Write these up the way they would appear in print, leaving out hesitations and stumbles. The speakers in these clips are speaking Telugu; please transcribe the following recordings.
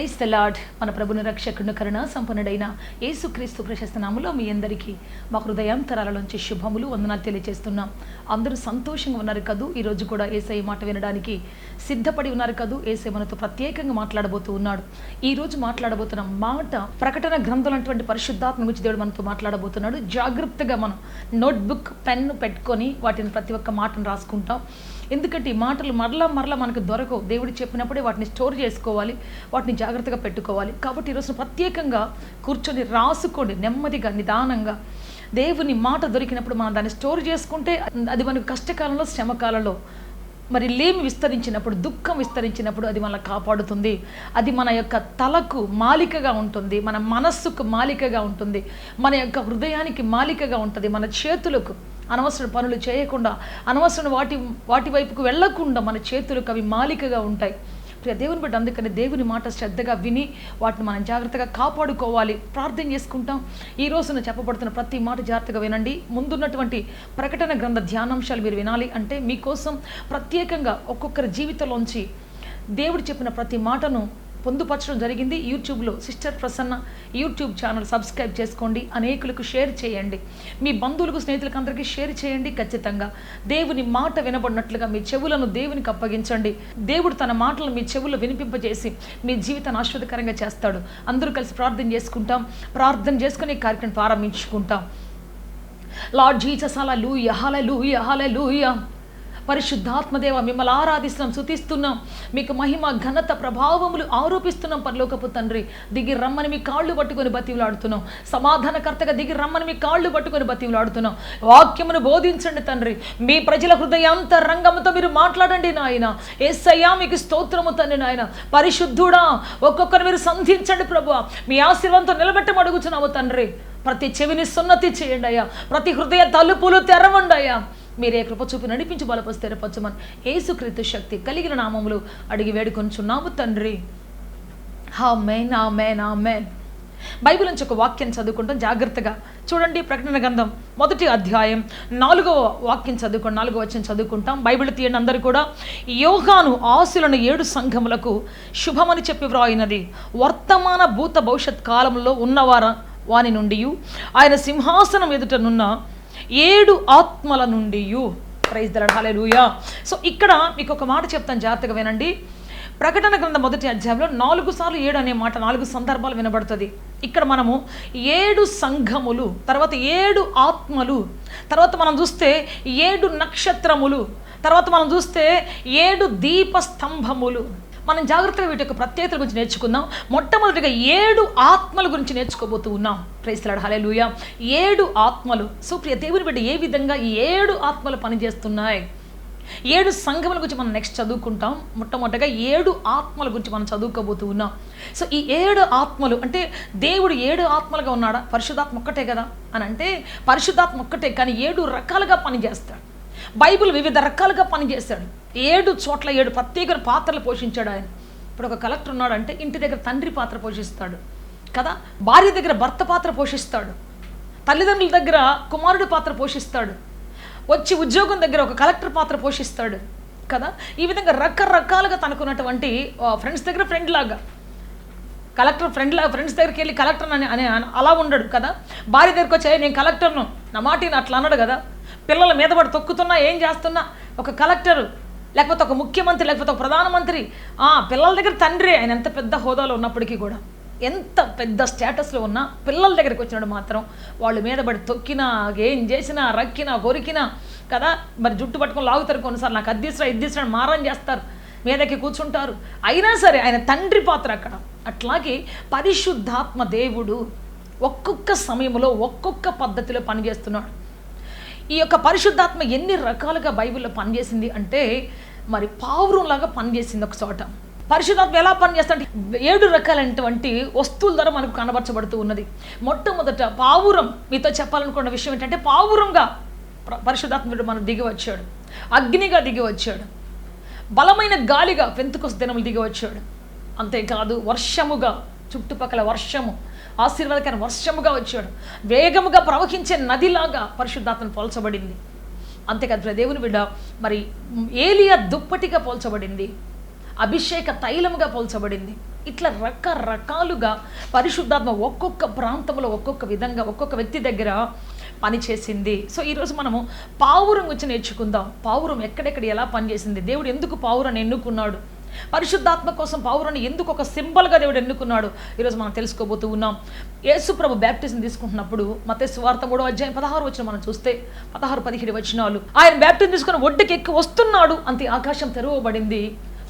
Praise the lord. మన ప్రభుని రక్షకుని కరుణ సంపన్నుడైన యేసుక్రీస్తు ప్రశస్త నామములో మీ అందరికీ మా హృదయాంతరాలలోంచి శుభములు వందనాలు తెలియజేస్తున్నాం. అందరూ సంతోషంగా ఉన్నారు కదూ. ఈరోజు కూడా యేసయ్య మాట వినడానికి సిద్ధపడి ఉన్నారు కదూ. యేసయ్య మనతో ప్రత్యేకంగా మాట్లాడబోతూ ఉన్నాడు. ఈరోజు మాట్లాడబోతున్న మాట ప్రకటన గ్రంథం అటువంటి పరిశుద్ధాత్మ గురించి దేవుడు మనతో మాట్లాడబోతున్నాడు. జాగ్రత్తగా మనం నోట్బుక్ పెన్ను పెట్టుకొని వాటిని ప్రతి ఒక్క మాటను రాసుకుంటాం. ఎందుకంటే ఈ మాటలు మరలా మనకు దొరకవు. దేవుడు చెప్పినప్పుడే వాటిని స్టోర్ చేసుకోవాలి, వాటిని జాగ్రత్తగా పెట్టుకోవాలి. కాబట్టి ఈరోజు ప్రత్యేకంగా కూర్చొని రాసుకోండి, నెమ్మదిగా నిదానంగా. దేవుని మాట దొరికినప్పుడు మనం దాన్ని స్టోర్ చేసుకుంటే అది మనకు కష్టకాలంలో శ్రమకాలంలో మరి లేమి విస్తరించినప్పుడు, దుఃఖం విస్తరించినప్పుడు అది మనల్ని కాపాడుతుంది. అది మన యొక్క తలకు మాలికగా ఉంటుంది, మన మనస్సుకు మాలికగా ఉంటుంది, మన యొక్క హృదయానికి మాలికగా ఉంటుంది, మన చేతులకు అనవసర పనులు చేయకుండా, అనవసరం వాటి వైపుకు వెళ్లకుండా మన చేతులకు అవి మాలికగా ఉంటాయి. దేవుని బట్టి అందుకని దేవుని మాట శ్రద్ధగా విని వాటిని మనం జాగ్రత్తగా కాపాడుకోవాలి. ప్రార్థన చేసుకుంటాం. ఈ రోజున చెప్పబడుతున్న ప్రతి మాట జాగ్రత్తగా వినండి. ముందున్నటువంటి ప్రకటన గ్రంథ ధ్యానాంశాలు మీరు వినాలి అంటే మీకోసం ప్రత్యేకంగా ఒక్కొక్కరి జీవితంలోంచి దేవుడు చెప్పిన ప్రతి మాటను పొందుపరచడం జరిగింది. యూట్యూబ్లో sister Prasanna YouTube channel subscribe చేసుకోండి. అనేకులకు షేర్ చేయండి. మీ బంధువులకు, స్నేహితులకు అందరికీ షేర్ చేయండి. ఖచ్చితంగా దేవుని మాట వినబడినట్లుగా మీ చెవులను దేవునికి అప్పగించండి. దేవుడు తన మాటలను మీ చెవుల్లో వినిపింపజేసి మీ జీవితాన్ని ఆశ్వాదకరంగా చేస్తాడు. అందరూ కలిసి ప్రార్థన చేసుకుంటాం. ప్రార్థన చేసుకుని కార్యక్రమం ప్రారంభించుకుంటాం. లార్డ్ జీసస్, హల్లెలూయా, హల్లెలూయా, హల్లెలూయా. పరిశుద్ధాత్మదేవ, మిమ్మల్ని ఆరాధిస్తున్నాం, స్తుతిస్తున్నాం. మీకు మహిమ, ఘనత, ప్రభావములు ఆరోపిస్తున్నాం. పరలోకపు తండ్రి, దిగి రమ్మని మీ కాళ్ళు పట్టుకొని బతివులాడుతున్నాం. సమాధానకర్తగా దిగి రమ్మని మీ కాళ్ళు పట్టుకొని బతివులాడుతున్నాం. వాక్యమును బోధించండి తండ్రి. మీ ప్రజల హృదయాంతరంగముతో మీరు మాట్లాడండి నాయన. యేసయ్యా మీకు స్తోత్రము తండ్రి. నాయన పరిశుద్ధుడా, ఒక్కొక్కరు మీరు సంధించండి ప్రభువా. మీ ఆశీర్వాదంతో నిలబెట్టమని అడుగుతున్నాము తండ్రి. ప్రతి చెవిని సున్నతి చేయండి అయ్యా. ప్రతి హృదయ తలుపులు తెరవండి అయ్యా. మీరే కృప చూపి నడిపించి బలపరిచి స్థిరపరచమని యేసుక్రీస్తు శక్తి కలిగిన నామములు అడిగి వేడుకొంచున్నాము తండ్రి. ఆమేన్, ఆమేన్, ఆమేన్. బైబిల్ నుంచి ఒక వాక్యం చదువుకుంటాం. జాగ్రత్తగా చూడండి. ప్రకటన గ్రంథం 1వ అధ్యాయం 4వ వాక్యం చదువుకోండి. 4వ వచనం చదువుకుంటాం. బైబిల్ తీయండి అందరూ కూడా. యోహాను ఆశలను 7 సంఘములకు శుభమని చెప్పి వ్రాయినది. వర్తమాన భూత భవిష్యత్ కాలంలో ఉన్నవారా వాని నుండి ఆయన సింహాసనం ఎదుటనున్న 7 ఆత్మల నుండి. Praise the lord, hallelujah. So ఇక్కడ మీకు ఒక మాట చెప్తాను, జాగ్రత్తగా వినండి. ప్రకటన గ్రంథం 1వ అధ్యాయంలో 4 సార్లు 7 అనే మాట 4 సందర్భాలు వినబడుతుంది. ఇక్కడ మనము 7 సంఘములు, తర్వాత 7 ఆత్మలు, తర్వాత మనం చూస్తే 7 నక్షత్రములు, తర్వాత మనం చూస్తే 7 దీప స్తంభములు. మనం జాగ్రత్తగా వీటి యొక్క ప్రత్యేకతల గురించి నేర్చుకుందాం. మొట్టమొదటిగా 7 ఆత్మల గురించి నేర్చుకోబోతూ ఉన్నాం. ప్రైజ్ ది లార్డ్, హల్లెలూయా. 7 ఆత్మలు. సో ప్రియ దేవుని బిడ్డ, ఏ విధంగా ఈ 7 ఆత్మలు పనిచేస్తున్నాయి? 7 సంఘముల గురించి మనం నెక్స్ట్ చదువుకుంటాం. మొట్టమొదటిగా 7 ఆత్మల గురించి మనం చదువుకోబోతూ ఉన్నాం. సో ఈ 7 ఆత్మలు అంటే దేవుడు 7 ఆత్మలుగా ఉన్నాడా? పరిశుద్ధాత్మ ఒక్కటే కదా అని అంటే పరిశుద్ధాత్మ ఒక్కటే, కానీ 7 రకాలుగా పనిచేస్తాడు. బైబిల్ వివిధ రకాలుగా పనిచేశాడు. 7 చోట్ల 7 ప్రత్యేక పాత్రలు పోషించాడు ఆయన. ఇప్పుడు ఒక కలెక్టర్ ఉన్నాడంటే ఇంటి దగ్గర తండ్రి పాత్ర పోషిస్తాడు కదా, భార్య దగ్గర భర్త పాత్ర పోషిస్తాడు, తల్లిదండ్రుల దగ్గర కుమారుడు పాత్ర పోషిస్తాడు, వచ్చి ఉద్యోగం దగ్గర ఒక కలెక్టర్ పాత్ర పోషిస్తాడు కదా. ఈ విధంగా రకరకాలుగా తనకున్నటువంటి ఫ్రెండ్స్ దగ్గర ఫ్రెండ్ లాగా, కలెక్టర్ ఫ్రెండ్స్ దగ్గరికి వెళ్ళి కలెక్టర్ అని అలా ఉండడు కదా. భార్య దగ్గరికి వచ్చి నేను కలెక్టర్ను, నా మాటిని అట్లా అన్నాడు కదా. పిల్లల మీద పడి తొక్కుతున్నా, ఏం చేస్తున్నా ఒక కలెక్టరు, లేకపోతే ఒక ముఖ్యమంత్రి, లేకపోతే ఒక ప్రధానమంత్రి, పిల్లల దగ్గర తండ్రి. ఆయన ఎంత పెద్ద హోదాలో ఉన్నప్పటికీ కూడా, ఎంత పెద్ద స్టేటస్లో ఉన్నా పిల్లల దగ్గరికి వచ్చినాడు మాత్రం వాళ్ళు మీద పడి తొక్కినా, ఏం చేసినా, రక్కినా, కొరికినా కదా. మరి జుట్టు పట్టుకొని లాగుతారు, కొన్నిసార్లు నాకు అద్దిస్తా ఇద్దిస్తా మారం చేస్తారు, మీదకి కూర్చుంటారు. అయినా సరే ఆయన తండ్రి పాత్ర అక్కడ. అట్లాగే పరిశుద్ధాత్మ దేవుడు ఒక్కొక్క సమయంలో ఒక్కొక్క పద్ధతిలో పనిచేస్తున్నాడు. ఈ యొక్క పరిశుద్ధాత్మ ఎన్ని రకాలుగా బైబిల్లో పనిచేసింది అంటే మరి పావురంలాగా పనిచేసింది ఒక చోట. పరిశుద్ధాత్మ ఎలా పనిచేస్తుంటే 7 రకాలైనటువంటి వస్తువుల ద్వారా మనకు కనబరచబడుతూ ఉన్నది. మొట్టమొదట పావురం. మీతో చెప్పాలనుకున్న విషయం ఏంటంటే పావురంగా పరిశుద్ధాత్ముడు మనం దిగి వచ్చాడు, అగ్నిగా దిగి వచ్చాడు, బలమైన గాలిగా పెంతెకొస్తు దినములు దిగి వచ్చాడు. అంతేకాదు వర్షముగా, చుట్టుపక్కల వర్షము, ఆశీర్వాదకరమైన వర్షముగా వచ్చాడు, వేగముగా ప్రవహించే నదిలాగా పరిశుద్ధాత్మ పోల్చబడింది. అంతేకాదు దేవుని బిడ్డ మరి ఏలియా దుప్పటిగా పోల్చబడింది, అభిషేక తైలముగా పోల్చబడింది. ఇట్లా రకరకాలుగా పరిశుద్ధాత్మ ఒక్కొక్క ప్రాంతంలో ఒక్కొక్క విధంగా ఒక్కొక్క వ్యక్తి దగ్గర పనిచేసింది. సో ఈరోజు మనము పావురం గురించి నేర్చుకుందాం. పావురం ఎక్కడెక్కడ ఎలా పనిచేసింది, దేవుడు ఎందుకు పావురాన్ని ఎన్నుకున్నాడు, పరిశుద్ధాత్మ కోసం పావురాన్ని ఎందుకు ఒక సింబల్గా దేవుడు ఎన్నుకున్నాడు, ఈరోజు మనం తెలుసుకోబోతూ ఉన్నాం. యేసు ప్రభు బ్యాప్టిజం తీసుకుంటున్నప్పుడు మత్తయి సువార్త 3వ అధ్యాయం 16 వచనం మనం చూస్తే 16-17 వచనాలు, ఆయన బ్యాప్టిజం తీసుకుని ఒడ్డుకి ఎక్కి వస్తున్నాడు, అంతే ఆకాశం తెరవబడింది,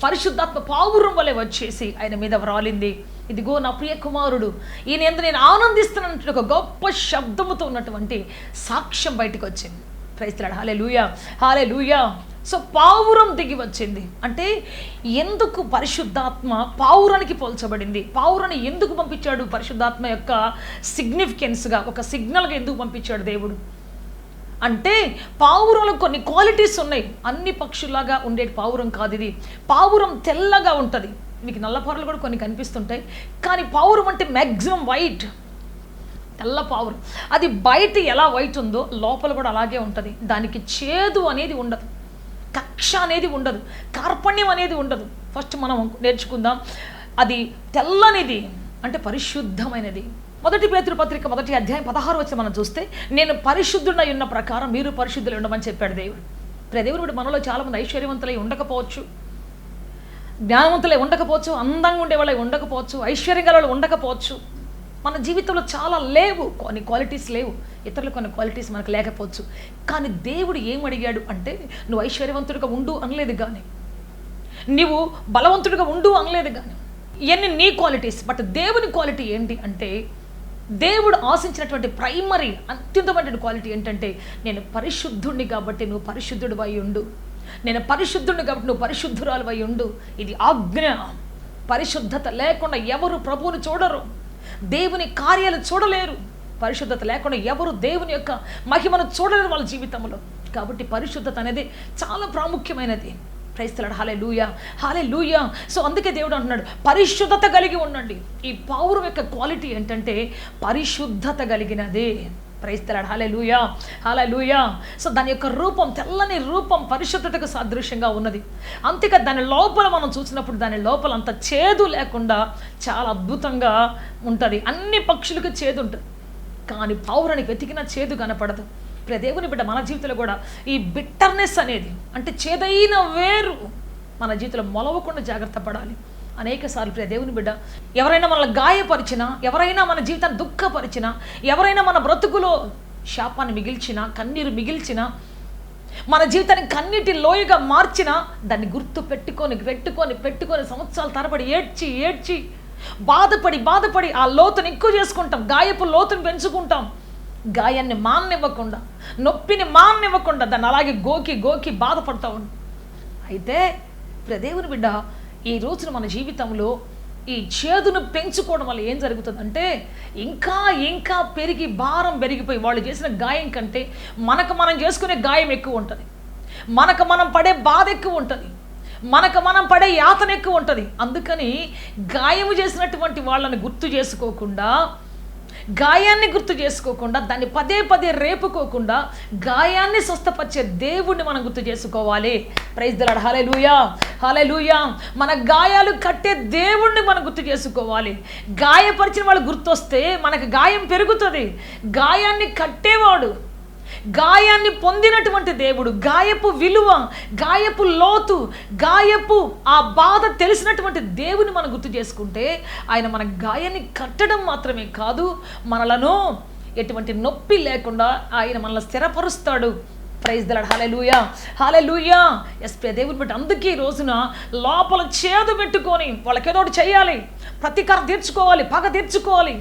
పరిశుద్ధాత్మ పావురం వలె వచ్చేసి ఆయన మీద వ్రాలింది. ఇదిగో నా ప్రియ కుమారుడు, ఈయన యందు నేను ఆనందిస్తున్నానంటే ఒక గొప్ప శబ్దముతో ఉన్నటువంటి సాక్ష్యం బయటకు వచ్చింది. Praise the lord, hallelujah, hallelujah. So పావురం దిగి వచ్చింది అంటే ఎందుకు పరిశుద్ధాత్మ పావురానికి పోల్చబడింది, పావురాన్ని ఎందుకు పంపించాడు, పరిశుద్ధాత్మ యొక్క సిగ్నిఫికెన్స్గా ఒక సిగ్నల్గా ఎందుకు పంపించాడు దేవుడు అంటే, పావురంలో కొన్ని క్వాలిటీస్ ఉన్నాయి. అన్ని పక్షుల్లాగా ఉండే పావురం కాదు ఇది. పావురం తెల్లగా ఉంటుంది, మీకు నల్ల పావురాలు కూడా కొన్ని కనిపిస్తుంటాయి, కానీ పావురం అంటే మ్యాక్సిమం వైట్, తెల్ల పావురం. అది బయట ఎలా వైట్ ఉందో లోపల కూడా అలాగే ఉంటుంది. దానికి చేదు అనేది ఉండదు, కక్ష అనేది ఉండదు, కార్పణ్యం అనేది ఉండదు. ఫస్ట్ మనం నేర్చుకుందాం, అది తెల్లనిది అంటే పరిశుద్ధమైనది. 1 పేతురు పత్రిక 1వ అధ్యాయం 16 వచనం మనం చూస్తే, నేను పరిశుద్ధుడై ఉన్న ప్రకారం మీరు పరిశుద్ధులు ఉండమని చెప్పాడు దేవుడు. దేవుడు మనలో చాలామంది ఐశ్వర్యవంతులై ఉండకపోవచ్చు, జ్ఞానవంతులై ఉండకపోవచ్చు, అందంగా ఉండేవాళ్ళై ఉండకపోవచ్చు, ఐశ్వర్యం గల వాళ్ళు ఉండకపోవచ్చు, మన జీవితంలో చాలా లేవు, కొన్ని క్వాలిటీస్ లేవు, ఇతరులు కొన్ని క్వాలిటీస్ మనకు లేకపోవచ్చు. కానీ దేవుడు ఏం అడిగాడు అంటే, నువ్వు ఐశ్వర్యవంతుడిగా ఉండు అనలేదు, కానీ నువ్వు బలవంతుడిగా ఉండు అనలేదు, కానీ ఇవన్నీ నీ క్వాలిటీస్. బట్ దేవుని క్వాలిటీ ఏంటి అంటే, దేవుడు ఆశించినటువంటి ప్రైమరీ అత్యుత్తమైనటువంటి క్వాలిటీ ఏంటంటే, నేను పరిశుద్ధుడిని కాబట్టి నువ్వు పరిశుద్ధుడు అయి ఉండు, నేను పరిశుద్ధుడిని కాబట్టి నువ్వు పరిశుద్ధురాలు అయి ఉండు. ఇది ఆజ్ఞ. పరిశుద్ధత లేకుండా ఎవరు ప్రభువుని చూడరు, దేవుని కార్యాలు చూడలేరు. పరిశుద్ధత లేకుండా ఎవరు దేవుని యొక్క మహిమను చూడలేరు వాళ్ళ జీవితంలో. కాబట్టి పరిశుద్ధత అనేది చాలా ప్రాముఖ్యమైనది. Praise the lord, hallelujah, hallelujah. So అందుకే దేవుడు అంటున్నాడు పరిశుద్ధత కలిగి ఉండండి. ఈ పావురం యొక్క క్వాలిటీ ఏంటంటే పరిశుద్ధత కలిగినదే. Praise the lord, hallelujah, hallelujah. So దాని యొక్క రూపం, తెల్లని రూపం పరిశుద్ధతకు సాదృశ్యంగా ఉన్నది. అంతేకా దాని లోపల మనం చూసినప్పుడు దాని లోపల అంత చేదు లేకుండా చాలా అద్భుతంగా ఉంటుంది. అన్ని పక్షులకు చేదు ఉంటుంది, కానీ పావురానికి వెతికిన చేదు కనపడదు. దేవుని బిడ్డ మన జీవితంలో కూడా ఈ బిట్టర్నెస్ అనేది అంటే చేదైన వేరు మన జీవితంలో మొలవకుండా జాగ్రత్త పడాలి. అనేక సార్లు దేవుని బిడ్డ ఎవరైనా మనల్ని గాయపరిచినా, ఎవరైనా మన జీవితాన్ని దుఃఖపరిచినా, ఎవరైనా మన బ్రతుకులో శాపాన్ని మిగిల్చినా, కన్నీరు మిగిల్చినా, మన జీవితాన్ని కన్నీటి లోయగా మార్చినా, దాన్ని గుర్తు పెట్టుకొని సంవత్సరాల తరబడి ఏడ్చి బాధపడి ఆ లోతుని ఎక్కువ చేసుకుంటాం, గాయపు లోతుని పెంచుకుంటాం. గాయాన్ని మాన్నివ్వకుండా, నొప్పిని మాన్నివ్వకుండా దాన్ని అలాగే గోకి బాధపడతా ఉంటాం. అయితే దేవుని బిడ్డ ఈ రోజున మన జీవితంలో ఈ చేదును పెంచుకోవడం వల్ల ఏం జరుగుతుందంటే ఇంకా పెరిగి భారం పెరిగిపోయి వాళ్ళు చేసిన గాయం కంటే మనకు మనం చేసుకునే గాయం ఎక్కువ ఉంటుంది, మనకు మనం పడే బాధ ఎక్కువ ఉంటుంది, మనకు మనం పడే యాతన ఎక్కువ ఉంటుంది. అందుకని గాయము చేసినటువంటి వాళ్ళని గాయాన్ని గుర్తు చేసుకోకుండా దాన్ని పదే రేపుకోకుండా గాయాన్ని స్వస్థపరిచే దేవుణ్ణి మనం గుర్తు చేసుకోవాలి. ప్రైజ్ ది లార్డ్, హల్లెలూయా, హల్లెలూయా. మన గాయాలు కట్టే దేవుణ్ణి మనం గుర్తు చేసుకోవాలి. గాయపరిచిన వాళ్ళు గుర్తొస్తే మనకు గాయం పెరుగుతుంది. గాయాన్ని కట్టేవాడు, గాయాన్ని పొందినటువంటి దేవుడు, గాయపు విలువ, గాయపు లోతు, గాయపు ఆ బాధ తెలిసినటువంటి దేవుని మనం గుర్తు చేసుకుంటే ఆయన మన గాయాన్ని కట్టడం మాత్రమే కాదు, మనలను ఎటువంటి నొప్పి లేకుండా ఆయన మనల్ని స్థిరపరుస్తాడు. ప్రైజ్ ది లార్డ్, హల్లెలూయా, హల్లెలూయా. దేవుని బట్టి అందుకే ఈ రోజున లోపల చేదు పెట్టుకొని వాళ్ళకేదో ఒకటి చేయాలి, ప్రతీకారం తీర్చుకోవాలి, పగ తీర్చుకోవాలి.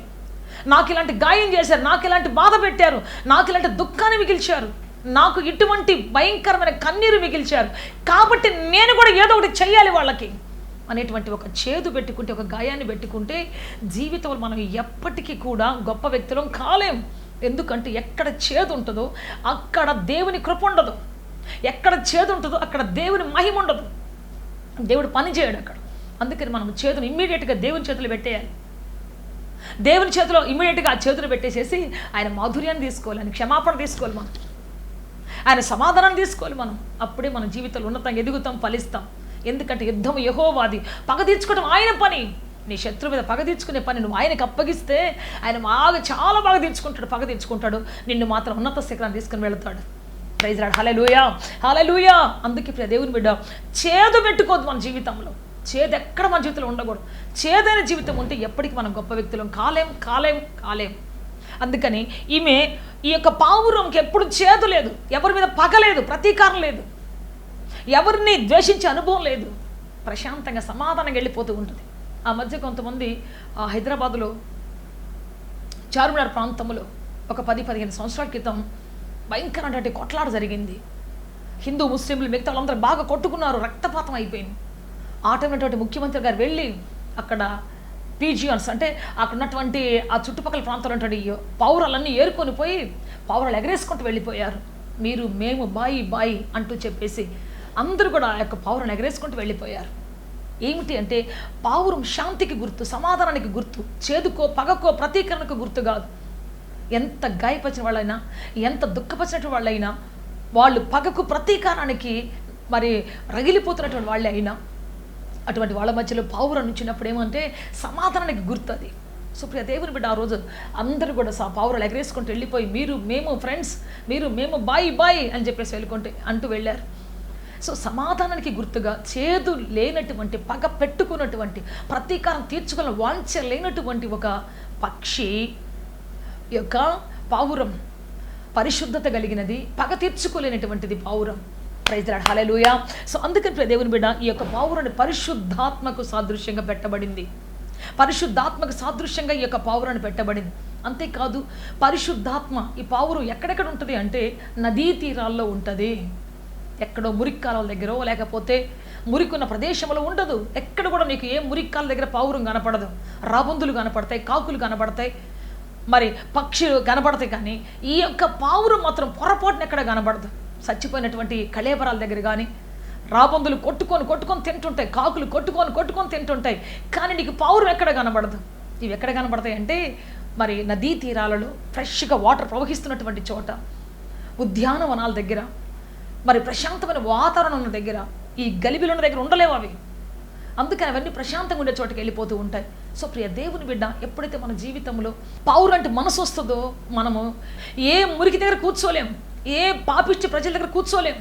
నాకు ఇలాంటి గాయం చేశారు, నాకు ఇలాంటి బాధ పెట్టారు, నాకు ఇలాంటి దుఃఖాన్ని మిగిల్చారు, నాకు ఇటువంటి భయంకరమైన కన్నీరు మిగిల్చారు, కాబట్టి నేను కూడా ఏదో ఒకటి చెయ్యాలి వాళ్ళకి అనేటువంటి ఒక చేదు పెట్టుకుంటే, ఒక గాయాన్ని పెట్టుకుంటే జీవితంలో మనం ఎప్పటికీ కూడా గొప్ప వ్యక్తులం కాలేం. ఎందుకంటే ఎక్కడ చేదు ఉంటుందో అక్కడ దేవుని కృప ఉండదు, ఎక్కడ చేదు ఉంటుందో అక్కడ దేవుని మహిమ ఉండదు, దేవుడు పని చేయడు అక్కడ. అందుకని మనం చేతును ఇమ్మీడియట్గా దేవుని చేతులు పెట్టేయాలి. దేవుని చేతిలో ఇమ్మీడియట్గా ఆ చేతులు పెట్టేసేసి ఆయన మాధుర్యాన్ని తీసుకోవాలి, ఆయన క్షమాపణ తీసుకోవాలి, మనం ఆయన సమాధానం తీసుకోవాలి. మనం అప్పుడే మన జీవితంలో ఉన్నతంగా ఎదుగుతాం, ఫలిస్తాం. ఎందుకంటే యుద్ధం యెహోవాది, పగ తీర్చుకోవడం ఆయన పని. నీ శత్రువు మీద పగ తీర్చుకునే పని నువ్వు ఆయనకు అప్పగిస్తే ఆయన చాలా బాగా తీర్చుకుంటాడు, పగ తీర్చుకుంటాడు. నిన్ను మాత్రం ఉన్నత శిఖరాన్ని తీసుకుని వెళతాడు. Praise lord. Hallelujah, hallelujah. అందుకే ప్రియ దేవుని బిడ్డ, చేదు పెట్టుకోవద్దు మన జీవితంలో. చేదు ఎక్కడ మన జీవితంలో ఉండకూడదు. చేదైన జీవితం ఉంటే ఎప్పటికీ మనం గొప్ప వ్యక్తులం కాలేం. అందుకని ఈమె ఈ యొక్క పావురంకి ఎప్పుడు చేదు లేదు, ఎవరి మీద పగ లేదు, ప్రతీకారం లేదు, ఎవరిని ద్వేషించే అనుభవం లేదు, ప్రశాంతంగా సమాధానంగా వెళ్ళిపోతూ ఉంటుంది. ఆ మధ్య కొంతమంది హైదరాబాదులో చార్మినార్ ప్రాంతంలో ఒక 10-15 సంవత్సరాల క్రితం భయంకరమైనటువంటి కొట్లాట జరిగింది. హిందూ ముస్లింలు మిగతా వాళ్ళందరూ బాగా కొట్టుకున్నారు, రక్తపాతం అయిపోయింది. ఆ టైంలో ముఖ్యమంత్రి గారు వెళ్ళి అక్కడ పీజియన్స్ అంటే అక్కడ ఉన్నటువంటి ఆ చుట్టుపక్కల ప్రాంతాలు ఉన్నటువంటి పౌరాలన్నీ ఏరుకొని పోయి పౌరాలు ఎగరేసుకుంటూ వెళ్ళిపోయారు. మీరు మేము బాయి అంటూ చెప్పేసి అందరూ కూడా ఆ యొక్క పౌరాన్ని ఎగరేసుకుంటూ వెళ్ళిపోయారు. ఏమిటి అంటే పావురం శాంతికి గుర్తు, సమాధానానికి గుర్తు, చేదుకో పగకో ప్రతీకరణకు గుర్తు కాదు. ఎంత గాయపరిచిన వాళ్ళైనా, ఎంత దుఃఖపరిచినటువంటి వాళ్ళైనా, వాళ్ళు పగకు ప్రతీకారానికి మరి రగిలిపోతున్నటువంటి వాళ్ళే అయినా, అటువంటి వాళ్ళ మధ్యలో పావురం నుంచినప్పుడు ఏమంటే సమాధానానికి గుర్తు అది. సో ప్రియ దేవుని బిడ్డ, ఆ రోజు అందరూ కూడా పావురాలు ఎగరేసుకుంటూ వెళ్ళిపోయి మీరు మేము ఫ్రెండ్స్, మీరు మేము బాయ్ అని చెప్పేసి అంటూ వెళ్ళారు. సో సమాధానానికి గుర్తుగా చేదు లేనటువంటి, పగ పెట్టుకున్నటువంటి, ప్రతీకారం తీర్చుకున్న వాంఛ లేనటువంటి ఒక పక్షి యొక్క పావురం, పరిశుద్ధత కలిగినది, పగ తీర్చుకోలేనటువంటిది పావురం. Praise lord. హల్లెలూయా. సో అందుకని దేవుని బిడ్డ, ఈ యొక్క పావురాన్ని పరిశుద్ధాత్మకు సాదృశ్యంగా పెట్టబడింది. పరిశుద్ధాత్మకు సాదృశ్యంగా ఈ యొక్క పావురాన్ని పెట్టబడింది. అంతేకాదు పరిశుద్ధాత్మ, ఈ పావురం ఎక్కడెక్కడ ఉంటుంది అంటే నదీ తీరాల్లో ఉంటుంది. ఎక్కడో మురిక్కాల దగ్గర లేకపోతే మురికున్న ప్రదేశంలో ఉండదు. ఎక్కడ కూడా నీకు ఏ మురిక్కాల దగ్గర పావురం కనపడదు. రాబందులు కనపడతాయి, కాకులు కనపడతాయి, మరి పక్షులు కనపడతాయి. కానీ ఈ యొక్క పావురం మాత్రం పొరపాటున ఎక్కడ కనబడదు. చచ్చిపోయినటువంటి కళేబరాల దగ్గర కానీ రాబందులు కొట్టుకొని తింటుంటాయి, కాకులు కొట్టుకొని తింటుంటాయి. కానీ నీకు పావురం ఎక్కడ కనబడదు. ఇవి ఎక్కడ కనబడతాయి అంటే మరి నదీ తీరాలలో, ఫ్రెష్గా వాటర్ ప్రవహిస్తున్నటువంటి చోట, ఉద్యానవనాల దగ్గర, మరి ప్రశాంతమైన వాతావరణం ఉన్న దగ్గర, ఈ గలిబిలు ఉన్న దగ్గర ఉండలేవు అవి. అందుకని అవన్నీ ప్రశాంతంగా ఉండే చోటుకి వెళ్ళిపోతూ ఉంటాయి. సో ప్రియ దేవుని బిడ్డ, ఎప్పుడైతే మన జీవితంలో పావురంటి మనసు వస్తుందో మనము ఏ మురికి దగ్గర కూర్చోలేం, ఏ పాపిష్టి ప్రజల దగ్గర కూర్చోలేం,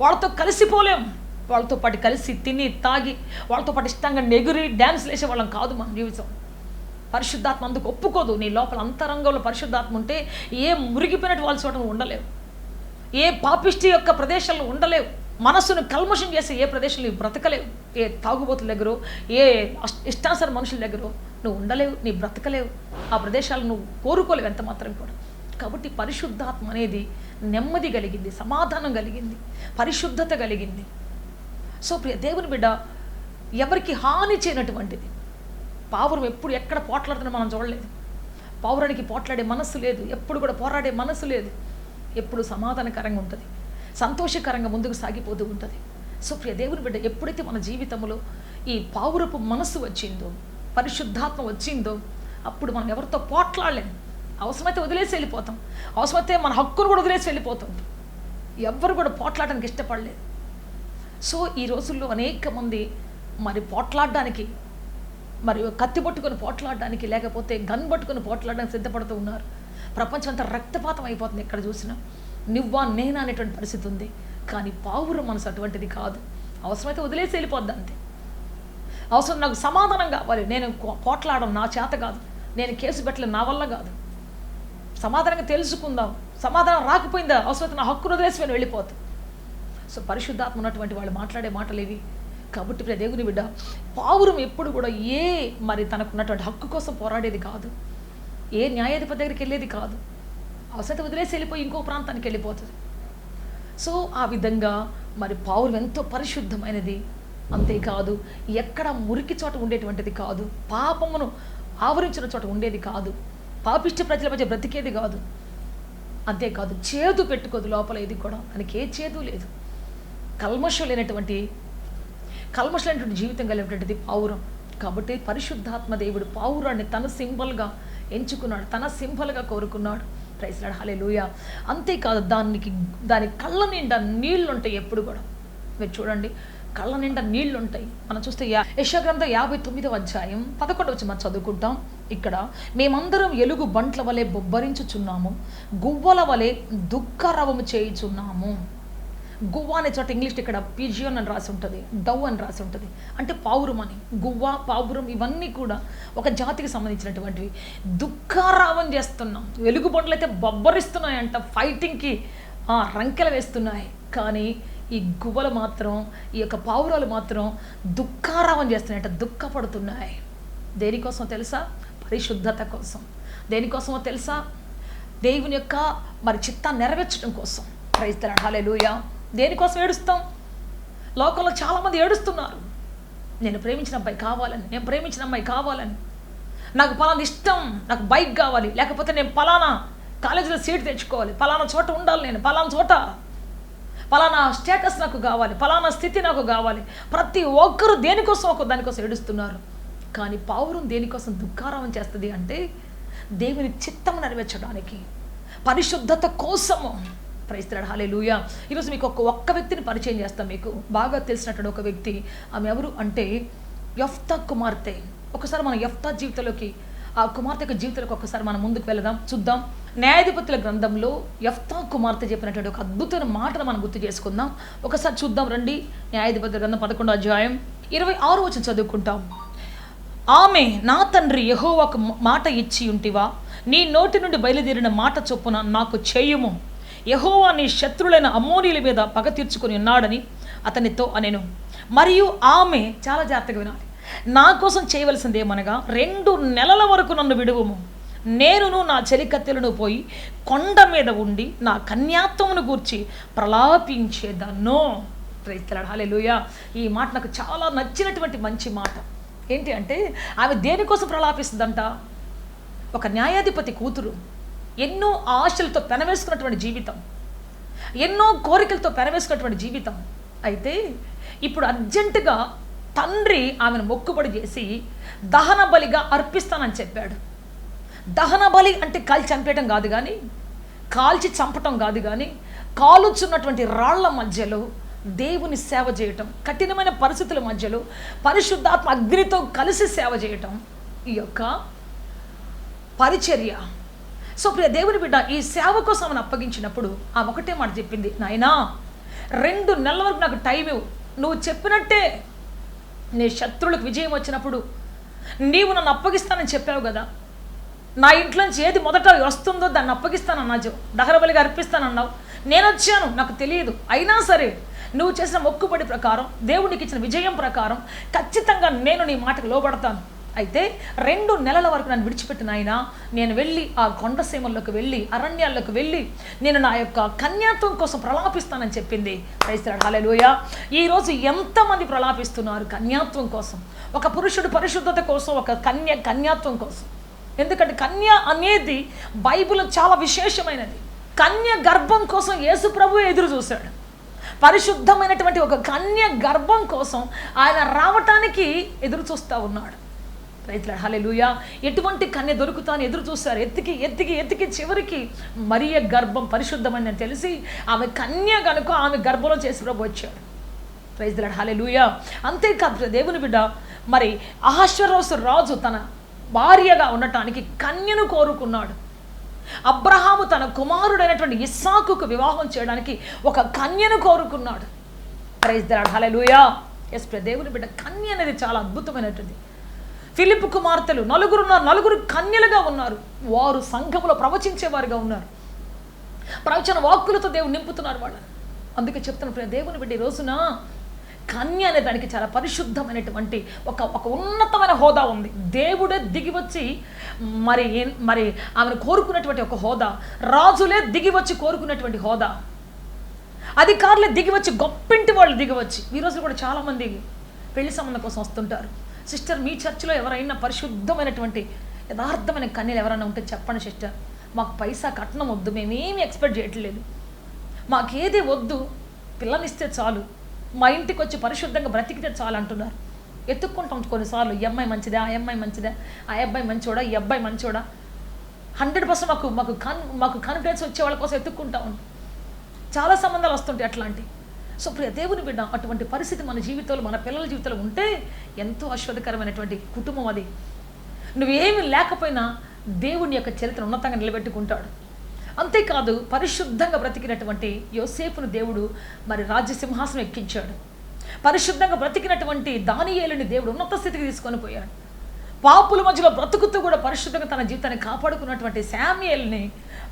వాళ్ళతో కలిసిపోలేం, వాళ్ళతో పాటు కలిసి తిని తాగి వాళ్ళతో పాటు ఇష్టంగా నెగురి డ్యాన్స్లు వేసే వాళ్ళం కాదు మన జీవితం. పరిశుద్ధాత్మ అందుకు ఒప్పుకోదు. నీ లోపల అంతరంగంలో పరిశుద్ధాత్మ ఉంటే ఏ మురిగిపోయినట్టు వాళ్ళ చోట ఉండలేవు, ఏ పాపిష్టి యొక్క ప్రదేశాల్లో ఉండలేవు, మనసును కల్మషం చేసే ఏ ప్రదేశంలో బ్రతకలేవు, ఏ తాగుబోతుల దగ్గర, ఏ ఇష్టానుసార మనుషుల దగ్గర నువ్వు ఉండలేవు, నీ బ్రతకలేవు, ఆ ప్రదేశాలు నువ్వు కోరుకోలేవు ఎంత మాత్రం కూడా. కాబట్టి పరిశుద్ధాత్మ అనేది నెమ్మది కలిగింది, సమాధానం కలిగింది, పరిశుద్ధత కలిగింది. సో ప్రియ దేవుని బిడ్డ, ఎవరికి హాని చేయనటువంటిది. పావురం ఎప్పుడు ఎక్కడ పోట్లాడుతున్నా మనం చూడలేదు. పావురానికి పోట్లాడే మనస్సు లేదు, ఎప్పుడు కూడా పోరాడే మనస్సు లేదు. ఎప్పుడు సమాధానకరంగా ఉంటుంది, సంతోషకరంగా ముందుకు సాగిపోతూ ఉంటుంది. సో ప్రియ దేవుని బిడ్డ, ఎప్పుడైతే మన జీవితంలో ఈ పావురపు మనస్సు వచ్చిందో, పరిశుద్ధాత్మ వచ్చిందో, అప్పుడు మనం ఎవరితో పోట్లాడలేము. అవసరమైతే వదిలేసి వెళ్ళిపోతాం, అవసరమైతే మన హక్కును కూడా వదిలేసి వెళ్ళిపోతాం. ఎవ్వరు కూడా పోట్లాడడానికి ఇష్టపడలేదు. సో ఈ రోజుల్లో అనేక మంది మరి పోట్లాడడానికి, మరి కత్తి పట్టుకొని పోట్లాడడానికి, లేకపోతే గన్ పట్టుకొని పోట్లాడడానికి సిద్ధపడుతూ ఉన్నారు. ప్రపంచం అంతా రక్తపాతం అయిపోతుంది. ఎక్కడ చూసినా నువ్వా నేనా అనేటువంటి పరిస్థితి ఉంది. కానీ పావురం మనసు అటువంటిది కాదు. అవసరమైతే వదిలేసి వెళ్ళిపోద్ది అంతే. అవసరం నాకు సమాధానం కావాలి, నేను పోట్లాడడం నా చేత కాదు, నేను కేసు పెట్టలేదు, నా వల్ల కాదు, సమాధానంగా తెలుసుకుందాం, సమాధానం రాకపోయిందా అవసరమైతే నా హక్కును వదిలేసి నేను వెళ్ళిపోతాను. సో పరిశుద్ధాత్మ ఉన్నటువంటి వాళ్ళు మాట్లాడే మాటలు ఇవి. కాబట్టి ప్రియ దేవుని బిడ్డ, పావురం ఎప్పుడు కూడా మరి తనకున్నటువంటి హక్కు కోసం పోరాడేది కాదు, ఏ న్యాయాధిపతి దగ్గరికి వెళ్ళేది కాదు, అవసరమైతే వదిలేసి వెళ్ళిపోయి ఇంకో ప్రాంతానికి వెళ్ళిపోతుంది. సో ఆ విధంగా మరి పావురం ఎంతో పరిశుద్ధమైనది. అంతేకాదు ఎక్కడ మురికి చోట ఉండేటువంటిది కాదు, పాపమును ఆవరించిన చోట ఉండేది కాదు, పాపిష్టి ప్రజల మధ్య బ్రతికేది కాదు. అంతేకాదు చేదు పెట్టుకోదు లోపల, ఇది కూడా దానికి ఏ చేదు లేదు. కల్మషం లేనటువంటి జీవితం కలిగినటువంటిది పావురం. కాబట్టి పరిశుద్ధాత్మ దేవుడు పావురాన్ని తన సింబల్గా ఎంచుకున్నాడు, తన సింబల్గా కోరుకున్నాడు. Praise lord. హల్లెలూయా. అంతేకాదు దాని కళ్ళ నిండా నీళ్ళు ఉంటాయి ఎప్పుడు కూడా. మీరు చూడండి, కళ్ళ నిండా నీళ్లు ఉంటాయి. మనం చూస్తే యెషయా గ్రంథం 59వ అధ్యాయం 11వ వచనం మనం చదువుకుంటాం. ఇక్కడ మేమందరం ఎలుగు బంట్ల వలె బొబ్బరించుచున్నాము, గువ్వల వలె దుఃఖరవము చేయుచున్నాము. గువ్వ అనే చోట ఇంగ్లీష్ ఇక్కడ పిజియన్ అని రాసి ఉంటుంది, డవ్ అని రాసి ఉంటుంది, అంటే పావురం అని. గువ్వ, పావురం ఇవన్నీ కూడా ఒక జాతికి సంబంధించినటువంటివి. దుఃఖారావం చేస్తున్నాం. వెలుగుబండ్లు అయితే బొబ్బరిస్తున్నాయంట, ఫైటింగ్కి రంకెలు వేస్తున్నాయి. కానీ ఈ గువ్వలు మాత్రం, ఈ యొక్క పావురాలు మాత్రం దుఃఖారావం చేస్తున్నాయంట, దుఃఖపడుతున్నాయి. దేనికోసం తెలుసా? పరిశుద్ధత కోసం. దేనికోసమో తెలుసా? దేవుని యొక్క చిత్తాన్ని నెరవేర్చడం కోసం. ప్రైజ్ ది లార్డ్, హల్లెలూయా. దేనికోసం ఏడుస్తాం? లోకంలో చాలామంది ఏడుస్తున్నారు. నేను ప్రేమించిన అబ్బాయి కావాలని, నేను ప్రేమించిన అమ్మాయి కావాలని, నాకు పలానా ఇష్టం, నాకు బైక్ కావాలి, లేకపోతే నేను పలానా కాలేజీలో సీట్ తెచ్చుకోవాలి, పలానా చోట ఉండాలి, నేను పలానా చోట, పలానా స్టేటస్ నాకు కావాలి, పలానా స్థితి నాకు కావాలి. ప్రతి ఒక్కరూ దేనికోసం దానికోసం ఏడుస్తున్నారు. కానీ పావురం దేనికోసం దుఃఖారావం చేస్తుంది అంటే దేవుని చిత్తం నెరవేర్చడానికి, పరిశుద్ధత కోసము. ప్రైజ్ ది లార్డ్, హల్లెలూయా. ఈరోజు మీకు ఒక్క వ్యక్తిని పరిచయం చేస్తాం. మీకు బాగా తెలిసినటువంటి ఒక వ్యక్తి. ఆమె ఎవరు అంటే యెఫ్తా కుమార్తె. ఒకసారి మనం యెఫ్తా జీవితంలోకి, ఆ కుమార్తె యొక్క జీవితంలోకి ఒకసారి మనం ముందుకు వెళదాం, చూద్దాం. న్యాయాధిపతుల గ్రంథంలో యెఫ్తా కుమార్తె చెప్పినటువంటి ఒక అద్భుతమైన మాటను మనం గుర్తు చేసుకుందాం. ఒకసారి చూద్దాం రండి. న్యాయాధిపతుల గ్రంథం 11వ అధ్యాయం 26వ వచనం చదువుకుంటాం. ఆమె, నా తండ్రి యెహోవాకు మాట ఇచ్చి ఉంటివా? నీ నోటి నుండి బయలుదేరిన మాట చొప్పున నాకు చేయుము. యెహోవా నీ శత్రులైన అమ్మోనీయుల మీద పగ తీర్చుకొని ఉన్నాడని అతనితో అనెను. మరియు ఆమె, చాలా జాగ్రత్తగా వినాలి, నా కోసం చేయవలసింది ఏమనగా 2 నెలల వరకు నన్ను విడువుము. నేనును నా చెలికత్తెలను పోయి కొండ మీద ఉండి నా కన్యాత్వమును గూర్చి ప్రలాపించేదను. ప్రైజ్ ది లార్డ్, హల్లెలూయా. ఈ మాట నాకు చాలా నచ్చినటువంటి మంచి మాట. ఏంటి అంటే ఆమె దేనికోసం ప్రలాపిస్తుందంట? ఒక న్యాయాధిపతి కూతురు, ఎన్నో ఆశలతో పెనవేసుకున్నటువంటి జీవితం, ఎన్నో కోరికలతో పెనవేసుకున్నటువంటి జీవితం. అయితే ఇప్పుడు అర్జెంటుగా తండ్రి ఆమెను మొక్కుబడి చేసి దహన బలిగా అర్పిస్తానని చెప్పాడు. దహన బలి అంటే కాల్చి చంపేయటం కాదు, కానీ కాల్చి చంపటం కాదు, కానీ కాలుచున్నటువంటి రాళ్ల మధ్యలో దేవుని సేవ చేయటం, కఠినమైన పరిస్థితుల మధ్యలో పరిశుద్ధాత్మ అగ్నితో కలిసి సేవ చేయటం, ఈ యొక్క పరిచర్య. సో ప్రియ దేవుని బిడ్డ, ఈ సేవ కోసం ఆమెను అప్పగించినప్పుడు ఆమె ఒకటే మాట చెప్పింది, నాయనా 2 నెలల వరకు నాకు టైం ఇవ్వు. నువ్వు చెప్పినట్టే నీ శత్రువులకు విజయం వచ్చినప్పుడు నీవు నన్ను అప్పగిస్తానని చెప్పావు కదా, నా ఇంట్లోంచి ఏది మొదట వస్తుందో దాన్ని అప్పగిస్తానన్నా, దహనబలిగా అర్పిస్తానన్నావు. నేను వచ్చాను, నాకు తెలియదు. అయినా సరే నువ్వు చేసిన మొక్కుబడి ప్రకారం, దేవునికి ఇచ్చిన విజయం ప్రకారం ఖచ్చితంగా నేను నీ మాటకు లోబడతాను. అయితే 2 నెలల వరకు నన్ను విడిచిపెట్టిన ఆయన, నేను వెళ్ళి ఆ కొండసీమల్లోకి వెళ్ళి, అరణ్యాల్లోకి వెళ్ళి నేను నా యొక్క కన్యాత్వం కోసం ప్రలాపిస్తానని చెప్పింది. ప్రైజ్ ది లార్డ్, హల్లెలూయా. ఈరోజు ఎంతమంది ప్రలాపిస్తున్నారు కన్యాత్వం కోసం? ఒక పురుషుడు పరిశుద్ధత కోసం, ఒక కన్యాత్వం కోసం. ఎందుకంటే కన్య అనేది బైబిల్లో చాలా విశేషమైనది. కన్య గర్భం కోసం యేసు ప్రభువే ఎదురు చూశాడు. పరిశుద్ధమైనటువంటి ఒక కన్య గర్భం కోసం ఆయన రావటానికి ఎదురు చూస్తూ ఉన్నాడు. ప్రైజ్ ది లార్డ్, హల్లెలూయా. ఎటువంటి కన్య దొరుకుతాను ఎదురు చూస్తారు. ఎత్తికి చివరికి మరియ గర్భం పరిశుద్ధమైనని తెలిసి ఆమె కన్య కనుక ఆమె గర్భంలో చేసి ప్రభు వచ్చాడు. Praise the lord, hallelujah. అంతేకాదు దేవుని బిడ్డ, మరి అహష్వేరోషు రాజు తన భార్యగా ఉండటానికి కన్యను కోరుకున్నాడు. అబ్రహాము తన కుమారుడైనటువంటి ఇస్సాకుకు వివాహం చేయడానికి ఒక కన్యను కోరుకున్నాడు. Praise the lord, hallelujah. Yes ప్రియ దేవుని బిడ్డ, కన్య అనేది చాలా అద్భుతమైనటువంటి. ఫిలిప్పు కుమార్తెలు 4 కన్యలుగా ఉన్నారు. వారు సంఘములో ప్రవచించేవారుగా ఉన్నారు. ప్రవచన వాక్కులతో దేవుడు నింపుతున్నారు వాళ్ళని. అందుకే చెప్తున్న ప్రియ దేవుని బిడ్డ, ఈ రోజున కన్య అనే దానికి చాలా పరిశుద్ధమైనటువంటి ఒక ఉన్నతమైన హోదా ఉంది. దేవుడే దిగివచ్చి మరి ఆమెను కోరుకున్నటువంటి ఒక హోదా, రాజులే దిగివచ్చి కోరుకున్నటువంటి హోదా, అధికారులే దిగివచ్చి, గొప్పింటి వాళ్ళు దిగివచ్చి. ఈరోజు కూడా చాలామంది పెళ్లి సంబంధం కోసం వస్తుంటారు. సిస్టర్, మీ చర్చిలో ఎవరైనా పరిశుద్ధమైనటువంటి యథార్థమైన కన్యలు ఎవరైనా ఉంటే చెప్పండి సిస్టర్, మాకు పైసా కట్నం వద్దు, మేమేమి ఎక్స్పెక్ట్ చేయట్లేదు, మాకేది వద్దు, పిల్లనిస్తే చాలు, మా ఇంటికి వచ్చి పరిశుద్ధంగా బ్రతికితే చాలు అంటున్నారు. ఎత్తుక్కుంటాం కొన్నిసార్లు, ఈ అమ్మాయి మంచిదా, ఆ అమ్మాయి మంచిదా, ఆ అబ్బాయి మంచోడా, ఈ అబ్బాయి మంచోడా. 100% మాకు కాన్ఫిడెన్స్ వచ్చే వాళ్ళ కోసం ఎత్తుక్కుంటా ఉంటాం. చాలా సంబంధాలు వస్తుంటాయి అట్లాంటి. సో ప్రియ దేవుని బిడ్డ, అటువంటి పరిస్థితి మన జీవితంలో, మన పిల్లల జీవితంలో ఉంటే ఎంతో ఆశ్చర్యకరమైనటువంటి కుటుంబం అది. నువ్వేమి లేకపోయినా దేవుని యొక్క చరిత్ర ఉన్నతంగా నిలబెట్టుకుంటాడు. అంతేకాదు, పరిశుద్ధంగా బ్రతికినటువంటి యోసేపును దేవుడు మరి రాజ్య సింహాసనం ఎక్కించాడు. పరిశుద్ధంగా బ్రతికినటువంటి దానియేలుని దేవుడు ఉన్నత స్థితికి తీసుకొని పోయాడు. పాపుల మధ్యలో బ్రతుకుతూ కూడా పరిశుద్ధంగా తన జీవితాన్ని కాపాడుకున్నటువంటి శామ్యూయేల్ని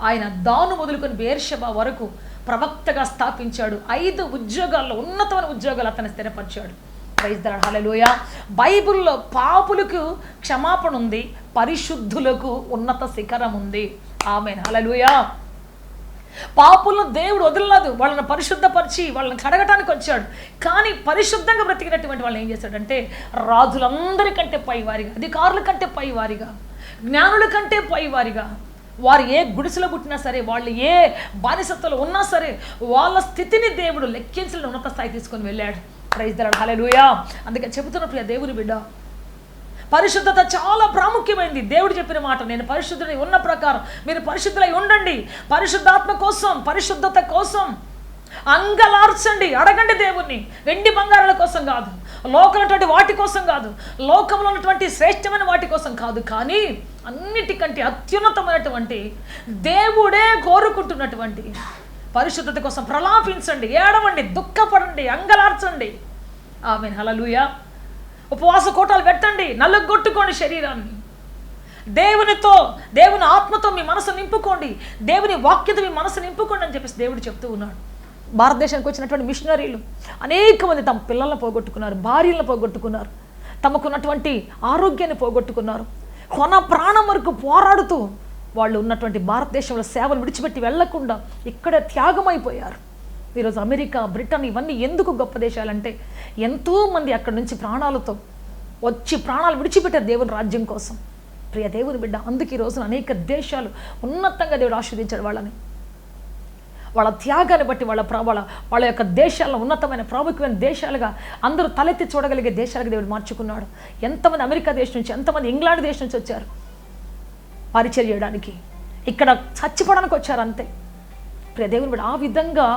ఆయన దాను మొదలుకొని బెయేర్షెబా వరకు ప్రవక్తగా స్థాపించాడు. 5 ఉద్యోగాల్లో, ఉన్నతమైన ఉద్యోగాలు అతను స్థిరపరిచాడు. ప్రైజ్ ది లార్డ్, హల్లెలూయా. బైబిల్లో పాపులకు క్షమాపణ ఉంది, పరిశుద్ధులకు ఉన్నత శిఖరం ఉంది. ఆమేన్, హల్లెలూయా. పాపులను దేవుడు వదలలేదు, వాళ్ళని పరిశుద్ధపరిచి వాళ్ళని కడగటానికి వచ్చాడు. కానీ పరిశుద్ధంగా బ్రతికినటువంటి వాళ్ళని ఏం చేశాడంటే రాజులందరికంటే పైవారిగా, అధికారుల కంటే పైవారిగా, జ్ఞానుల కంటే పైవారిగా, వారు ఏ గుడిసెలో పుట్టినా సరే, వాళ్ళు ఏ బానిసత్వంలో ఉన్నా సరే, వాళ్ళ స్థితిని దేవుడు లెక్కించలేని ఉన్నత స్థాయి తీసుకొని వెళ్ళాడు. ప్రైజ్ ది లార్డ్, హల్లెలూయా. అందుకే చెబుతున్న ప్రియ దేవుని బిడ్డ, పరిశుద్ధత చాలా ప్రాముఖ్యమైంది. దేవుడు చెప్పిన మాట, నేను పరిశుద్ధుడై ఉన్న ప్రకారం మీరు పరిశుద్ధులై ఉండండి. పరిశుద్ధాత్మ కోసం, పరిశుద్ధత కోసం అంగలార్చండి, అడగండి దేవుణ్ణి. వెండి బంగారాల కోసం కాదు, లోకమైనటువంటి వాటి కోసం కాదు, లోకంలో ఉన్నటువంటి శ్రేష్టమైన వాటి కోసం కాదు, కానీ అన్నిటికంటే అత్యున్నతమైనటువంటి దేవుడే కోరుకుంటున్నటువంటి పరిశుద్ధత కోసం ప్రలాపించండి, ఏడవండి, దుఃఖపడండి, అంగలార్చండి. ఆమేన్, హల్లెలూయా. ఉపవాస కోటాలు పెట్టండి, నలుగొట్టుకోండి శరీరాన్ని. దేవునితో, దేవుని ఆత్మతో మీ మనసు నింపుకోండి, దేవుని వాక్యత మీ మనసు నింపుకోండి అని చెప్పేసి దేవుడు చెప్తూ ఉన్నాడు. భారతదేశానికి వచ్చినటువంటి మిషనరీలు అనేక మంది తమ పిల్లలను పోగొట్టుకున్నారు, భార్యలను పోగొట్టుకున్నారు, తమకున్నటువంటి ఆరోగ్యాన్ని పోగొట్టుకున్నారు. కొన ప్రాణం వరకు పోరాడుతూ వాళ్ళు ఉన్నటువంటి భారతదేశంలో సేవలు విడిచిపెట్టి వెళ్లకుండా ఇక్కడే త్యాగమైపోయారు. ఈరోజు అమెరికా, బ్రిటన్ ఇవన్నీ ఎందుకు గొప్ప దేశాలంటే ఎంతోమంది అక్కడి నుంచి ప్రాణాలతో వచ్చి ప్రాణాలు విడిచిపెట్టారు దేవుని రాజ్యం కోసం. ప్రియ దేవుని బిడ్డ, అందుకే ఈ రోజున అనేక దేశాలు ఉన్నతంగా దేవుడు ఆశీర్వదించాడు వాళ్ళని. వాళ్ళ త్యాగాన్ని బట్టి వాళ్ళ యొక్క దేశాల్లో ఉన్నతమైన ప్రాముఖ్యమైన దేశాలుగా అందరూ తలెత్తి చూడగలిగే దేశాలుగా దేవుడు మార్చుకున్నాడు. ఎంతమంది అమెరికా దేశం నుంచి, ఎంతమంది ఇంగ్లాండ్ దేశం నుంచి వచ్చారు పరిచయం చేయడానికి, ఇక్కడ చచ్చిపోవడానికి వచ్చారు అంతే. ప్రియ దేవుని బిడ్డ, ఆ విధంగా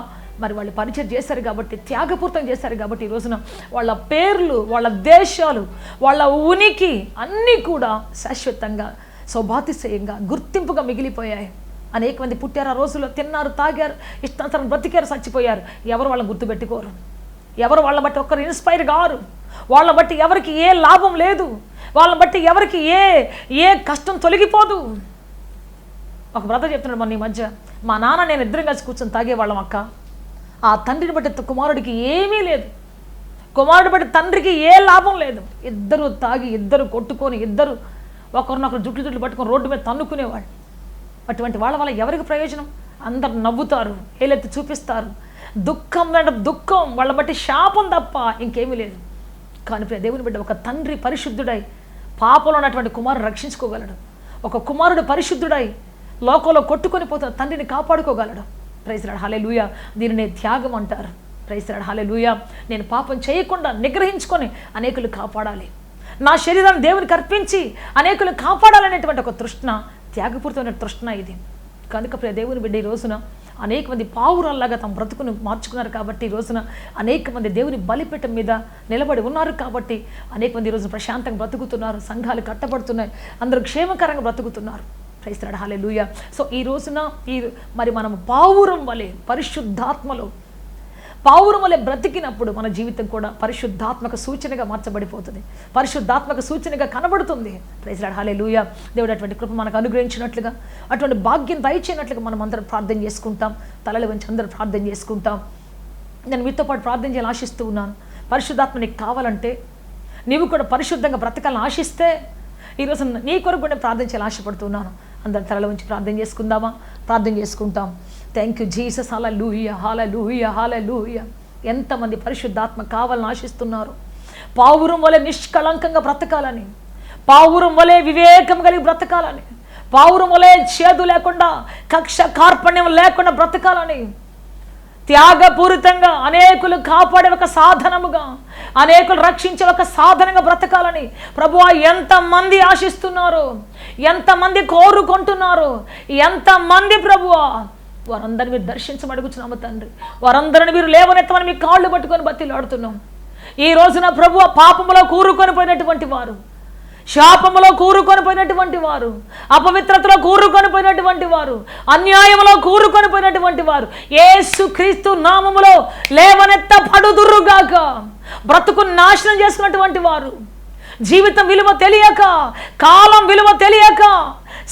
మరి వాళ్ళు పరిచయం చేశారు కాబట్టి, త్యాగపూర్తం చేశారు కాబట్టి ఈ రోజున వాళ్ళ పేర్లు, వాళ్ళ దేశాలు, వాళ్ళ ఉనికి అన్నీ కూడా శాశ్వతంగా, సౌభాతిశయంగా, గుర్తింపుగా మిగిలిపోయాయి. అనేక మంది పుట్టారు, ఆ రోజుల్లో తిన్నారు, తాగారు, ఇష్టానుసారం బ్రతికారు, చచ్చిపోయారు. ఎవరు వాళ్ళని గుర్తుపెట్టుకోరు, ఎవరు వాళ్ళ బట్టి ఒక్కరు ఇన్స్పైర్ కారు, వాళ్ళ బట్టి ఎవరికి ఏ లాభం లేదు, వాళ్ళని బట్టి ఎవరికి ఏ కష్టం తొలగిపోదు. ఒక బ్రదర్ చెప్తున్నాడు మొన్న ఈ మధ్య, మా నాన్న నేను ఇద్దరం కలిసి కూర్చొని తాగేవాళ్ళం అక్క, ఆ తండ్రిని బట్టి కుమారుడికి ఏమీ లేదు, కుమారుడు బట్టి తండ్రికి ఏ లాభం లేదు. ఇద్దరు తాగి, ఇద్దరు కొట్టుకొని, ఇద్దరు ఒకరినొకరు జుట్లు పట్టుకొని రోడ్డు మీద తన్నుకునేవాళ్ళు. అటువంటి వాళ్ళ వల్ల ఎవరికి ప్రయోజనం? అందరు నవ్వుతారు, ఏలెత్తి చూపిస్తారు, దుఃఖం అంటే దుఃఖం, వాళ్ళ బట్టి శాపం తప్ప ఇంకేమీ లేదు. కానీ ప్రియ దేవుని బిడ్డ, ఒక తండ్రి పరిశుద్ధుడై పాపంలో ఉన్నటువంటి కుమారుడు రక్షించుకోగలడు. ఒక కుమారుడు పరిశుద్ధుడై లోకంలో కొట్టుకొని పోతున్న తండ్రిని కాపాడుకోగలడు. ప్రైజ్ ది లార్డ్, హల్లెలూయా. దీనిని త్యాగం అంటారు. ప్రైజ్ ది లార్డ్, హల్లెలూయా. నేను పాపం చేయకుండా నిగ్రహించుకొని అనేకులు కాపాడాలి, నా శరీరాన్ని దేవునికి అర్పించి అనేకులు కాపాడాలనేటువంటి ఒక తృష్ణ, త్యాగపూరితమైన తృష్ణ ఇది. కనుక ప్రియ దేవుని బిడ్డ, ఈ రోజున అనేక మంది పావురాల్లాగా తమ బ్రతుకును మార్చుకున్నారు కాబట్టి, ఈ రోజున అనేక మంది దేవుని బలిపీఠం మీద నిలబడి ఉన్నారు కాబట్టి అనేక మంది ఈరోజు ప్రశాంతంగా బ్రతుకుతున్నారు, సంఘాలు కట్టబడుతున్నాయి, అందరూ క్షేమకరంగా బ్రతుకుతున్నారు. Praise the lord, hallelujah. So ఈ రోజున మరి మనం పావురం వలె పరిశుద్ధాత్మలో పావురం వలె బ్రతికినప్పుడు మన జీవితం కూడా పరిశుద్ధాత్మక సూచనగా మార్చబడిపోతుంది, పరిశుద్ధాత్మక సూచనగా కనబడుతుంది. ప్రైజ్ ది లార్డ్, హల్లెలూయా. దేవుడు అటువంటి కృప మనకు అనుగ్రహించినట్లుగా, అటువంటి భాగ్యం దయచేయనట్లుగా మనం అందరం ప్రార్థన చేసుకుంటాం. తలలు వంచి అందరూ ప్రార్థన చేసుకుంటాం. నేను మీతో పాటు ప్రార్థన చేయాలని ఆశిస్తూ ఉన్నాను. పరిశుద్ధాత్మ నీకు కావాలంటే, నీవు కూడా పరిశుద్ధంగా బ్రతకాలని ఆశిస్తే, ఈరోజు నీ కొరకు కూడా ప్రార్థన చేయాలని ఆశపడుతున్నాను. అందరం తలలు వంచి ప్రార్థన చేసుకుందామా? ప్రార్థన చేసుకుంటాం. థ్యాంక్ యూ జీసస్, హల్లెలూయా, హల్లెలూయా, హల్లెలూయా. ఎంతమంది పరిశుద్ధాత్మ కావాలని ఆశిస్తున్నారు? పావురం వలె నిష్కళంకంగా బ్రతకాలని, పావురం వలె వివేకం కలిగి బ్రతకాలని, పావురం వలె చేదు లేకుండా, కక్ష కార్పణ్యం లేకుండా బ్రతకాలని, త్యాగపూరితంగా అనేకులు కాపాడే ఒక సాధనముగా, అనేకులు రక్షించే ఒక సాధనంగా బ్రతకాలని ప్రభువా ఎంతమంది ఆశిస్తున్నారు, ఎంతమంది కోరుకుంటున్నారు, ఎంతమంది ప్రభువా వారందరిని మీరు దర్శించమడుగుచున్నాము తండ్రి. వారందరిని మీరు లేవనెత్తమని మీ కాళ్ళు పట్టుకొని బతిలాడుతున్నాం. ఈ రోజున ప్రభువా, పాపములో కూరుకొని పోయినటువంటి వారు, శాపములో కూరుకొని పోయినటువంటి వారు, అపవిత్రతలో కూరుకొని పోయినటువంటి వారు, అన్యాయములో కూరుకొని పోయినటువంటి వారు యేసుక్రీస్తు నామములో లేవనెత్తబడుదురుగాక. బ్రతుకు నాశనం చేసుకున్నటువంటి వారు, జీవితం విలువ తెలియక, కాలం విలువ తెలియక,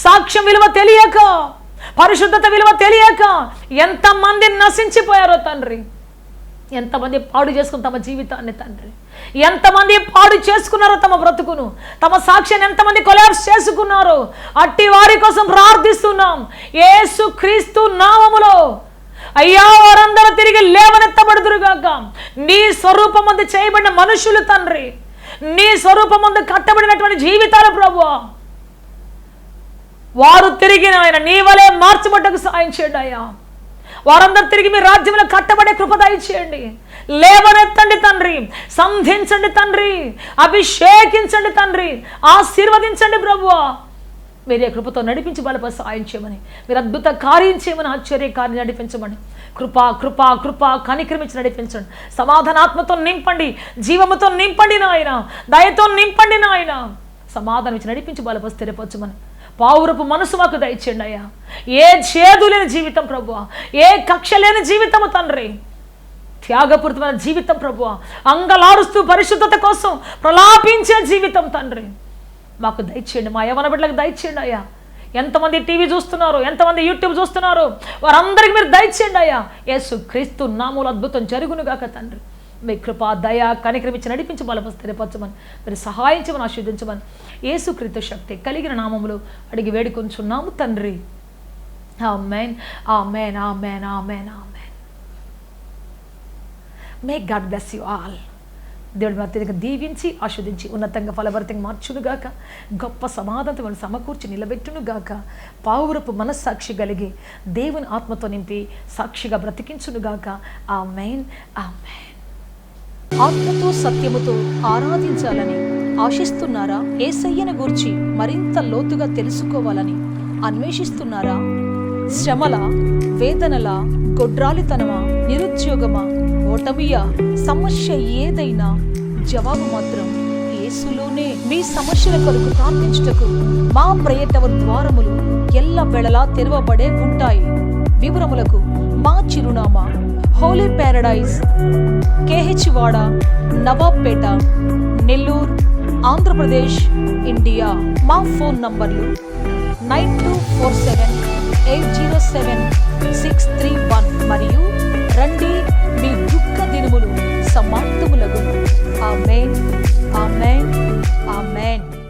సాక్ష్యం విలువ తెలియక, పరిశుద్ధత విలువ తెలియక ఎంతమంది నశించిపోయారో తండ్రి. ఎంతమంది పాడు చేసుకుని తమ జీవితాన్ని తండ్రి, ఎంతమంది పాడు చేసుకున్నారో తమ బ్రతుకును, తమ సాక్ష్యాన్ని ఎంతమంది కొలాప్స్ చేసుకున్నారో అట్టి వారి కోసం ప్రార్థిస్తున్నాం యేసుక్రీస్తు నామములో. అయ్యా, వారందరూ తిరిగి లేవనెత్తబడుదురుగాక. నీ స్వరూపమందు చేయబడిన మనుషులు తండ్రి, నీ స్వరూపమందు కట్టబడినటువంటి జీవితాలు ప్రభువా, వారు తిరిగి ఆయన నీ వలే మార్చబడ్డకు సాయం చేయండి అయ్యా. వారందరూ తిరిగి మీ రాజ్యంలో కట్టబడే కృప దయచేయండి. లేవనెత్తండి తండ్రి, సంధించండి తండ్రి, అభిషేకించండి తండ్రి, ఆశీర్వదించండి ప్రభువా. మీరే కృపతో నడిపించి బలప సాయం చేయమని, మీరు అద్భుత కార్యం చేయమని, ఆశ్చర్య కార్యం నడిపించమని, కృపా కృపా కృపా కనిక్రమించి నడిపించండి. సమాధానాత్మతో నింపండి, జీవముతో నింపండి నాయన, దయతో నింపండి నాయన. సమాధానం ఇచ్చి నడిపించి బలప స్థిరపరచమని, పావురపు మనసు మాకు దయచేయండి అయ్యా. ఏ చేదు లేని జీవితం ప్రభువా, ఏ కక్ష లేని జీవితము తండ్రి, త్యాగపూరితమైన జీవితం ప్రభువా, అంగలారుస్తూ పరిశుద్ధత కోసం ప్రలాపించే జీవితం తండ్రి మాకు దయచేయండి. మా యవ్వన బిడ్డలకు దయచేయండి అయ్యా. ఎంతమంది టీవీ చూస్తున్నారు, ఎంతమంది యూట్యూబ్ చూస్తున్నారు, వారందరికీ మీరు దయచేయండి అయ్యా. యేసుక్రీస్తు నామములో అద్భుతం జరుగునుగాక తండ్రి. మీ కృప దయ కనికరమించి నడిపించి బలప స్థిరపరచమని, మీరు సహాయం చేయమని, ఆశీర్వదించమని యేసుక్రీస్తు శక్తి కలిగిన నామములో అడిగి వేడుకొంచున్నాము తండ్రి. Amen, amen, amen, amen, amen. May God bless you all. దేవుడు అత్యధిక దీవించి ఆస్వాదించి ఉన్నతంగా ఫలభరితంగా మార్చునుగాక. గొప్ప సమాధానంతో మనం సమకూర్చి నిలబెట్టునుగాక. పావురపు మనస్సాక్షి కలిగి దేవుని ఆత్మతో నింపి సాక్షిగా బ్రతికించునుగాక. ఆమేన్, ఆమేన్. ఆత్మతో సత్యముతో ఆరాధించాలని ఆశిస్తున్నారా? యేసయ్యను గూర్చి మరింత లోతుగా తెలుసుకోవాలని అన్వేషిస్తున్నారా? శ్రమల, వేదనల, గొడ్రాలితనమా, నిరుద్యోగమా, ఓటమియా, సమస్య ఏదైనా జవాబు మాత్రం యేసులోనే. మీ సమస్యల కొరకు ప్రార్థించుటకు మా ప్రేయర్ ద్వారములు ఎల్లవేళలా తెరవబడే ఉంటాయి. వివరములకు మా చిరునామా హోలీ ప్యారడైజ్, KH వాడ, నవాబ్పేట, నెల్లూరు, ఆంధ్రప్రదేశ్, ఇండియా. మా ఫోన్ నంబర్లు 9247807631 మరియు